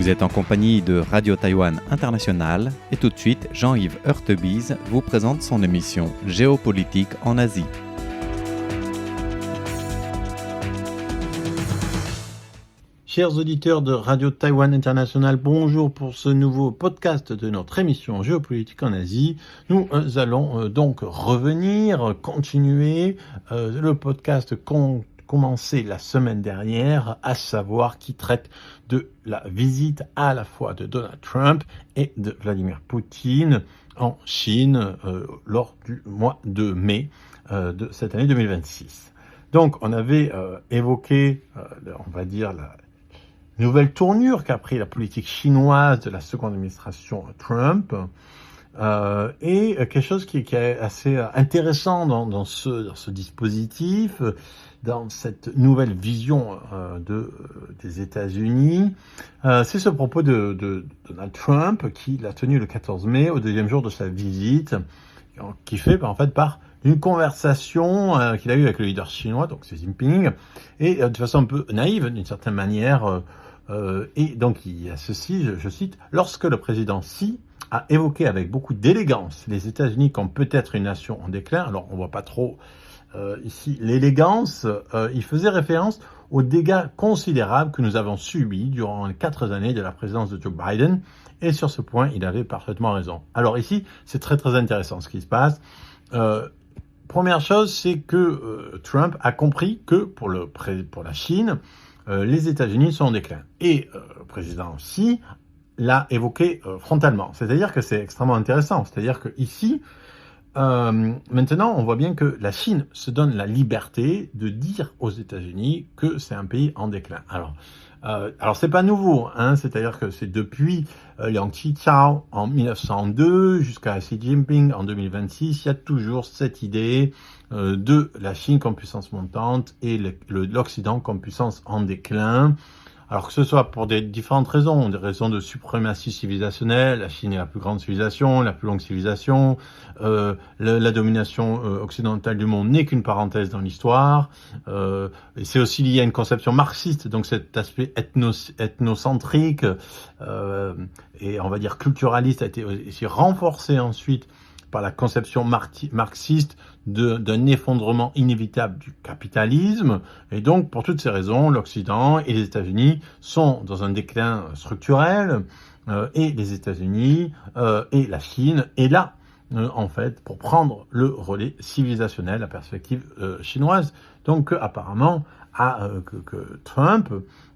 Vous êtes en compagnie de Radio Taïwan International et tout de suite, Jean-Yves Heurtebise vous présente son émission Géopolitique en Asie. Chers auditeurs de Radio Taïwan International, bonjour pour ce nouveau podcast de notre émission Géopolitique en Asie. Nous allons donc continuer le podcast commencé la semaine dernière, à savoir qui traite de la visite à la fois de Donald Trump et de Vladimir Poutine en Chine lors du mois de mai de cette année 2026. Donc on avait évoqué, on va dire, la nouvelle tournure qu'a pris la politique chinoise de la seconde administration Trump, et quelque chose qui est assez intéressant dans ce dispositif, dans cette nouvelle vision des États-Unis, c'est ce propos de Donald Trump qui l'a tenu le 14 mai, au deuxième jour de sa visite, qui fait en fait part d'une conversation qu'il a eue avec le leader chinois, donc Xi Jinping, et de façon un peu naïve d'une certaine manière, et donc il y a ceci, je cite, « Lorsque le président Xi a évoqué avec beaucoup d'élégance les États-Unis comme peut-être une nation en déclin », alors on voit pas trop ici l'élégance, il faisait référence aux dégâts considérables que nous avons subis durant les 4 années de la présidence de Joe Biden, et sur ce point, il avait parfaitement raison. Alors ici, c'est très très intéressant ce qui se passe. Première chose, c'est que Trump a compris que pour la Chine, les États-Unis sont en déclin. Et le président Xi l'a évoqué frontalement. C'est-à-dire que c'est extrêmement intéressant. C'est-à-dire que ici, maintenant, on voit bien que la Chine se donne la liberté de dire aux États-Unis que c'est un pays en déclin. Alors c'est pas nouveau, hein, c'est-à-dire que c'est depuis Liang Qichao en 1902 jusqu'à Xi Jinping en 2026, il y a toujours cette idée de la Chine comme puissance montante et l'Occident comme puissance en déclin. Alors que ce soit pour des différentes raisons, des raisons de suprématie civilisationnelle, la Chine est la plus grande civilisation, la plus longue civilisation, la domination occidentale du monde n'est qu'une parenthèse dans l'histoire, et c'est aussi lié à une conception marxiste, donc cet aspect ethnocentrique et on va dire culturaliste a été aussi renforcé ensuite par la conception marxiste d'un effondrement inévitable du capitalisme. Et donc, pour toutes ces raisons, l'Occident et les États-Unis sont dans un déclin structurel, et les États-Unis et la Chine est là, en fait, pour prendre le relais civilisationnel, la perspective chinoise. Donc, apparemment, que Trump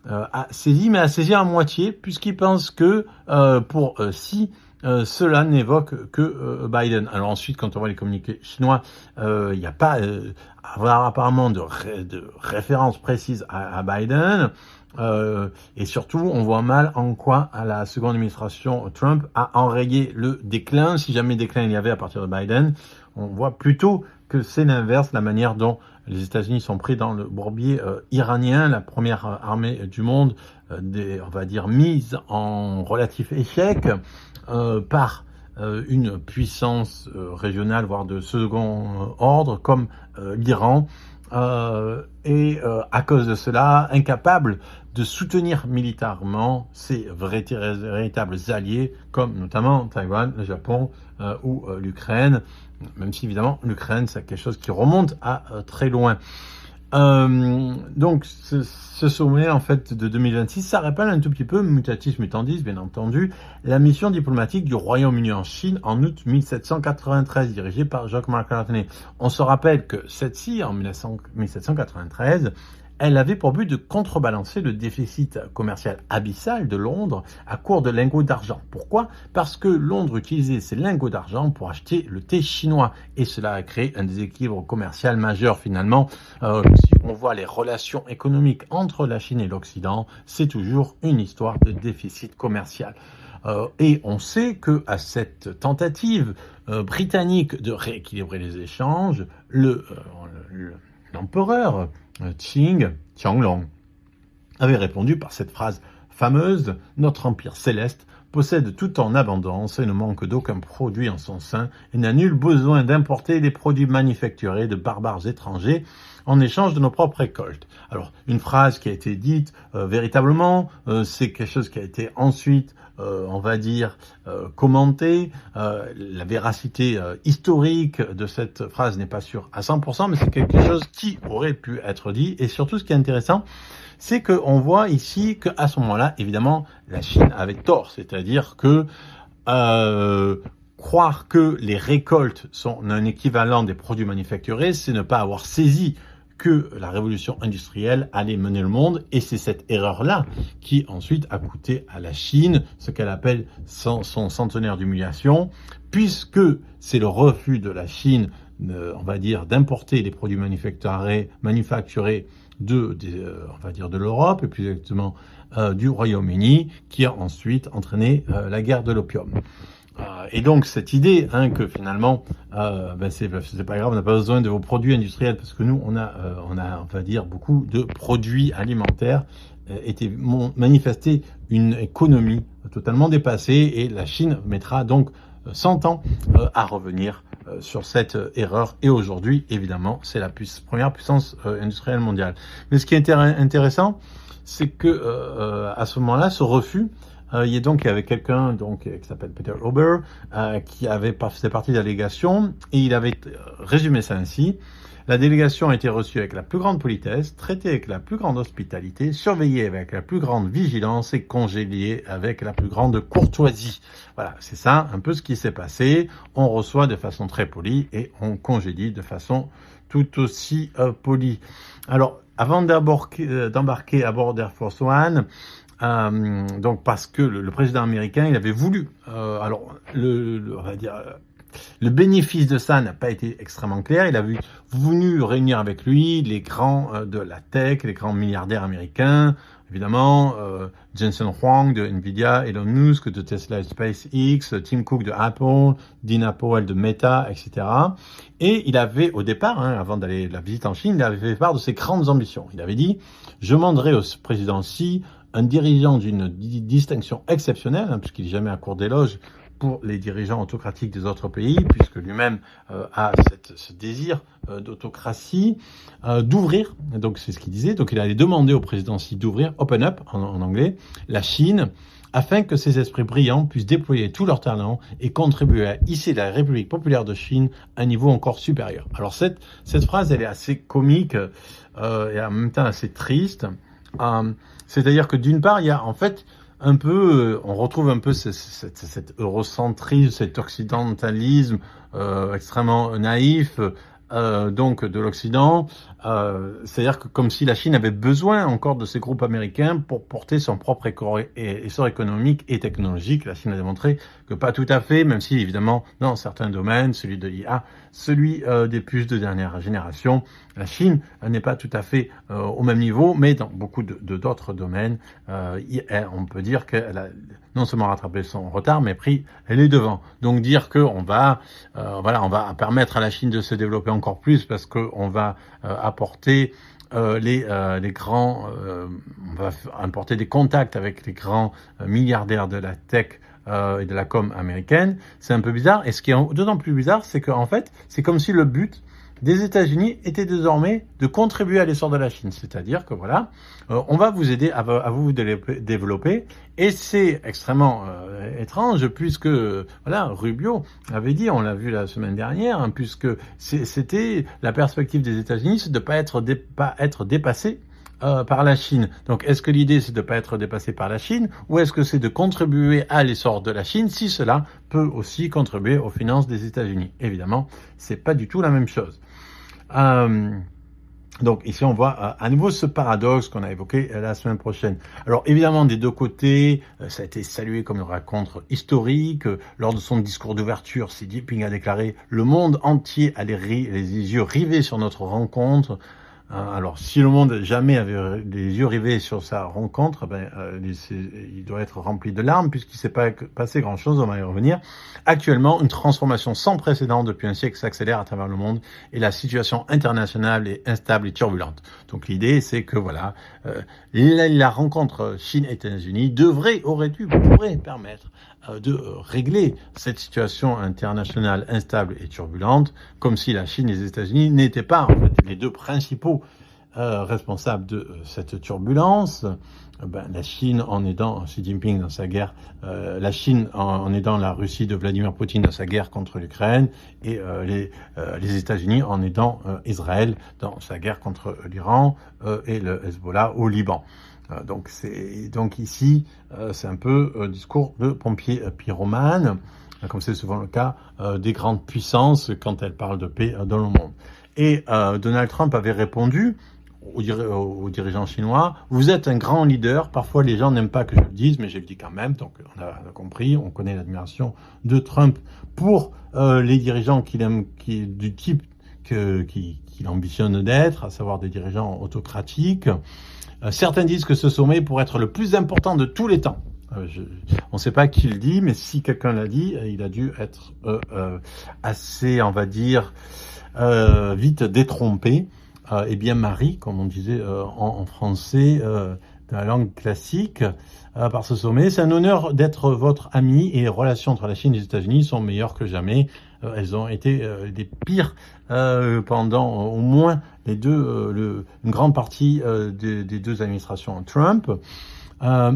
a saisi, mais a saisi à moitié, puisqu'il pense que pour Xi, cela n'évoque que Biden. Alors ensuite, quand on voit les communiqués chinois, il n'y a pas apparemment de référence précise à Biden. Et surtout, on voit mal en quoi la seconde administration Trump a enrayé le déclin. Si jamais déclin il y avait à partir de Biden, on voit plutôt que c'est l'inverse, la manière dont les États-Unis sont pris dans le bourbier iranien, la première armée du monde, on va dire mise en relatif échec par une puissance régionale, voire de second ordre, comme l'Iran, et à cause de cela, incapable de soutenir militairement ses véritables alliés, comme notamment Taïwan, le Japon ou l'Ukraine, même si évidemment l'Ukraine c'est quelque chose qui remonte à très loin. Donc ce sommet en fait de 2026, ça rappelle un tout petit peu, mutatis mutandis bien entendu, la mission diplomatique du Royaume-Uni en Chine en août 1793, dirigée par Jacques Marc-Cartier. On se rappelle que celle-ci, en 1793, elle avait pour but de contrebalancer le déficit commercial abyssal de Londres à court de lingots d'argent. Pourquoi ? Parce que Londres utilisait ces lingots d'argent pour acheter le thé chinois, et cela a créé un déséquilibre commercial majeur finalement. Si on voit les relations économiques entre la Chine et l'Occident, c'est toujours une histoire de déficit commercial. Et on sait que à cette tentative britannique de rééquilibrer les échanges, l'empereur Qing Qianlong avait répondu par cette phrase fameuse « Notre empire céleste possède tout en abondance et ne manque d'aucun produit en son sein et n'a nul besoin d'importer des produits manufacturés de barbares étrangers en échange de nos propres récoltes. Alors, une phrase qui a été dite véritablement, c'est quelque chose qui a été ensuite, on va dire, commentée. La véracité historique de cette phrase n'est pas sûre à 100%, mais c'est quelque chose qui aurait pu être dit. Et surtout, ce qui est intéressant, c'est qu'on voit ici qu'à ce moment-là, évidemment, la Chine avait tort. C'est-à-dire que croire que les récoltes sont un équivalent des produits manufacturés, c'est ne pas avoir saisi que la révolution industrielle allait mener le monde, et c'est cette erreur-là qui ensuite a coûté à la Chine ce qu'elle appelle son centenaire d'humiliation, puisque c'est le refus de la Chine, on va dire, d'importer des produits manufacturés on va dire de l'Europe, et plus exactement du Royaume-Uni, qui a ensuite entraîné la guerre de l'opium. Et donc cette idée que finalement c'est pas grave, on n'a pas besoin de vos produits industriels parce que nous on a on va dire beaucoup de produits alimentaires, était manifesté une économie totalement dépassée, et la Chine mettra donc 100 ans à revenir sur cette erreur, et aujourd'hui évidemment c'est la première puissance industrielle mondiale. Mais ce qui est intéressant, c'est que à ce moment-là, ce refus, il y avait quelqu'un qui s'appelle Peter Ober qui avait fait partie de la délégation, et il avait résumé ça ainsi: la délégation a été reçue avec la plus grande politesse, traitée avec la plus grande hospitalité, surveillée avec la plus grande vigilance et congédiée avec la plus grande courtoisie. Voilà, c'est ça un peu ce qui s'est passé. On reçoit de façon très polie et on congédie de façon tout aussi polie. Alors, avant d'embarquer à bord d'Air Force One, donc parce que le président américain, il avait voulu, on va dire, le bénéfice de ça n'a pas été extrêmement clair. Il a voulu réunir avec lui les grands de la tech, les grands milliardaires américains, évidemment, Jensen Huang de Nvidia, Elon Musk de Tesla et SpaceX, Tim Cook de Apple, Dina Powell de Meta, etc. Et il avait, au départ, avant d'aller la visite en Chine, il avait fait part de ses grandes ambitions. Il avait dit: je demanderai au président Xi un dirigeant d'une distinction exceptionnelle, puisqu'il n'est jamais à court d'éloges pour les dirigeants autocratiques des autres pays, puisque lui-même a ce désir d'autocratie, d'ouvrir, donc c'est ce qu'il disait, donc il allait demander au président Xi d'ouvrir, open up en anglais, la Chine, afin que ces esprits brillants puissent déployer tout leur talent et contribuer à hisser la République populaire de Chine à un niveau encore supérieur. Alors cette phrase, elle est assez comique et en même temps assez triste. C'est-à-dire que d'une part, il y a en fait un peu, on retrouve un peu cet eurocentrisme, cet occidentalisme extrêmement naïf donc de l'Occident. C'est-à-dire que comme si la Chine avait besoin encore de ces groupes américains pour porter son propre essor économique et technologique. La Chine a démontré que pas tout à fait, même si évidemment dans certains domaines, celui de l'IA, celui des puces de dernière génération, la Chine n'est pas tout à fait au même niveau, mais dans beaucoup d'autres domaines, on peut dire qu'elle a non seulement rattrapé son retard, mais elle est devant. Donc dire qu'on va, on va permettre à la Chine de se développer encore plus parce qu'on va apporter les grands, on va importer des contacts avec les grands milliardaires de la tech et de la com américaine, c'est un peu bizarre. Et ce qui est d'autant plus bizarre, c'est qu'en fait, c'est comme si le but des États-Unis était désormais de contribuer à l'essor de la Chine. C'est-à-dire que voilà, on va vous aider à vous développer. Et c'est extrêmement étrange puisque, voilà, Rubio avait dit, on l'a vu la semaine dernière, puisque c'était la perspective des États-Unis, c'est de pas être dépassé par la Chine. Donc, est-ce que l'idée, c'est de ne pas être dépassé par la Chine, ou est-ce que c'est de contribuer à l'essor de la Chine, si cela peut aussi contribuer aux finances des États-Unis? Évidemment, c'est pas du tout la même chose. Donc ici, on voit à nouveau ce paradoxe qu'on a évoqué la semaine prochaine. Alors évidemment, des deux côtés, ça a été salué comme une rencontre historique. Lors de son discours d'ouverture, Xi Jinping a déclaré « Le monde entier a les yeux rivés sur notre rencontre ». Alors, si le monde jamais avait les yeux rivés sur sa rencontre, il doit être rempli de larmes puisqu'il ne s'est pas passé grand-chose, on va y revenir. Actuellement, une transformation sans précédent depuis un siècle s'accélère à travers le monde et la situation internationale est instable et turbulente. Donc l'idée, c'est que la rencontre Chine et États-Unis pourrait permettre de régler cette situation internationale instable et turbulente, comme si la Chine et les États-Unis n'étaient pas en fait les deux principaux responsables de cette turbulence. La Chine en aidant Xi Jinping dans sa guerre, la Chine en aidant la Russie de Vladimir Poutine dans sa guerre contre l'Ukraine, et les États-Unis en aidant Israël dans sa guerre contre l'Iran et le Hezbollah au Liban. Donc ici, c'est un peu discours de pompier pyromane, comme c'est souvent le cas des grandes puissances quand elles parlent de paix dans le monde. Et Donald Trump avait répondu aux dirigeants chinois, vous êtes un grand leader, parfois les gens n'aiment pas que je le dise, mais je le dis quand même, donc on a compris, on connaît l'admiration de Trump pour les dirigeants du type qu'il ambitionne d'être, à savoir des dirigeants autocratiques. Certains disent que ce sommet pourrait être le plus important de tous les temps. On ne sait pas qui le dit, mais si quelqu'un l'a dit, il a dû être assez, on va dire, vite détrompé et bien marié, comme on disait en français, dans la langue classique, par ce sommet. C'est un honneur d'être votre ami et les relations entre la Chine et les États-Unis sont meilleures que jamais. Elles ont été des pires pendant au moins une grande partie des deux administrations Trump.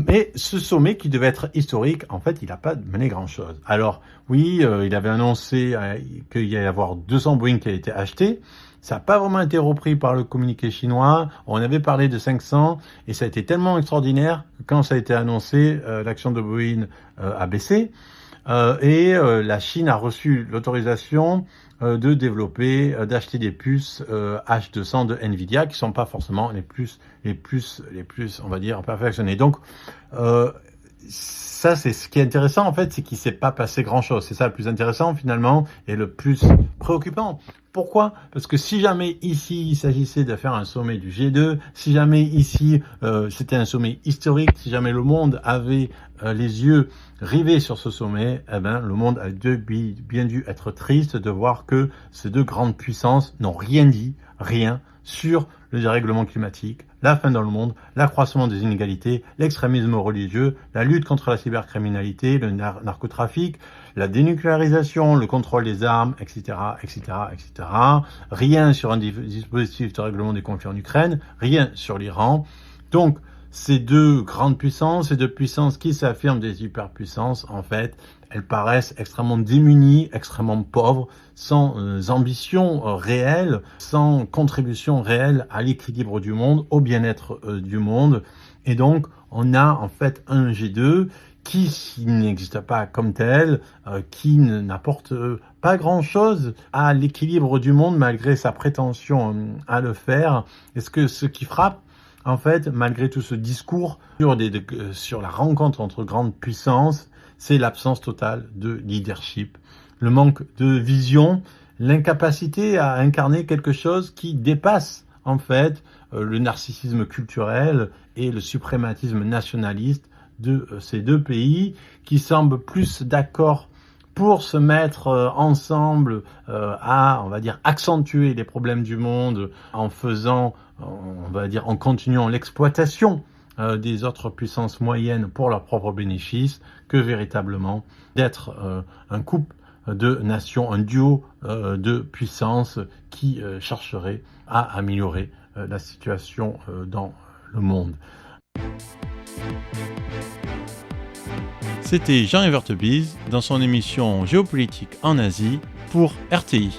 Et ce sommet qui devait être historique, en fait, il n'a pas mené grand-chose. Alors, oui, il avait annoncé qu'il y allait y avoir 200 Boeing qui avaient été achetés. Ça n'a pas vraiment été repris par le communiqué chinois. On avait parlé de 500 et ça a été tellement extraordinaire que quand ça a été annoncé, l'action de Boeing a baissé. La Chine a reçu l'autorisation de développer, d'acheter des puces H200 de Nvidia qui sont pas forcément les plus, on va dire, perfectionnées. Donc, ça, c'est ce qui est intéressant, en fait, c'est qu'il s'est pas passé grand-chose. C'est ça le plus intéressant, finalement, et le plus préoccupant. Pourquoi ? Parce que si jamais ici, il s'agissait de faire un sommet du G2, si jamais ici, c'était un sommet historique, si jamais le monde avait les yeux rivés sur ce sommet, le monde a bien dû être triste de voir que ces deux grandes puissances n'ont rien dit, rien, sur le dérèglement climatique, la faim dans le monde, l'accroissement des inégalités, l'extrémisme religieux, la lutte contre la cybercriminalité, le narcotrafic, la dénucléarisation, le contrôle des armes, etc., etc., etc. Rien sur un dispositif de règlement des conflits en Ukraine, rien sur l'Iran. Donc, ces deux grandes puissances, ces deux puissances qui s'affirment des hyperpuissances, en fait, elles paraissent extrêmement démunies, extrêmement pauvres, sans ambition réelle, sans contribution réelle à l'équilibre du monde, au bien-être du monde. Et donc, on a en fait un G2 qui, s'il n'existe pas comme tel, qui n'apporte pas grand-chose à l'équilibre du monde malgré sa prétention à le faire. Est-ce que ce qui frappe, en fait, malgré tout ce discours sur la rencontre entre grandes puissances, c'est l'absence totale de leadership, le manque de vision, l'incapacité à incarner quelque chose qui dépasse, en fait, le narcissisme culturel et le suprématisme nationaliste de ces deux pays qui semblent plus d'accord pour se mettre ensemble à, on va dire, accentuer les problèmes du monde en en continuant l'exploitation des autres puissances moyennes pour leurs propres bénéfices, que véritablement d'être un couple de nations, un duo de puissances qui chercherait à améliorer la situation dans le monde. C'était Jean-Yves Heurtebise dans son émission Géopolitique en Asie pour RTI.